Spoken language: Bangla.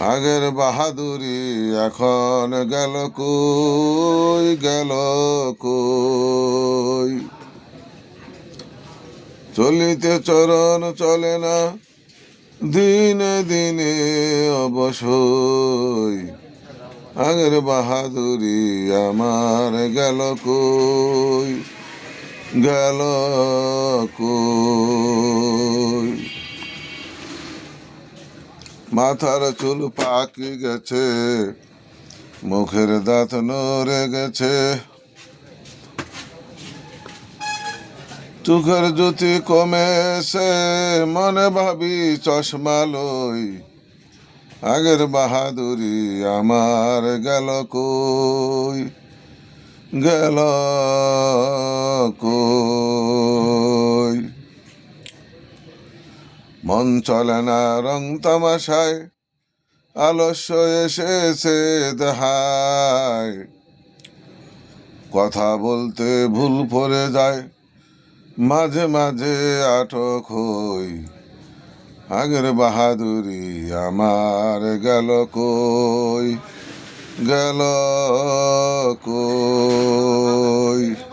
আগের বাহাদুরি এখন গেল কই, গেল কই। চলিতে চরণ চলে না, দিনে দিনে অবশ্যই। আগের বাহাদুরি আমার গেল কই, গেল কই। মাথার চুল পাকি গেছে, মুখের দাঁত নড়ে গেছে, চোখের জ্যোতি কমেছে, মনে ভাবি চশমা লই। আগের বাহাদুরি আমার গেল কই, গেল কই। মন চলে না রং তামাশায়, আলস্য এসেছে দেহায়। কথা বলতে ভুল পড়ে যায়, মাঝে মাঝে আটক হই। আগের বাহাদুরি আমার গেল কই, গেল কই।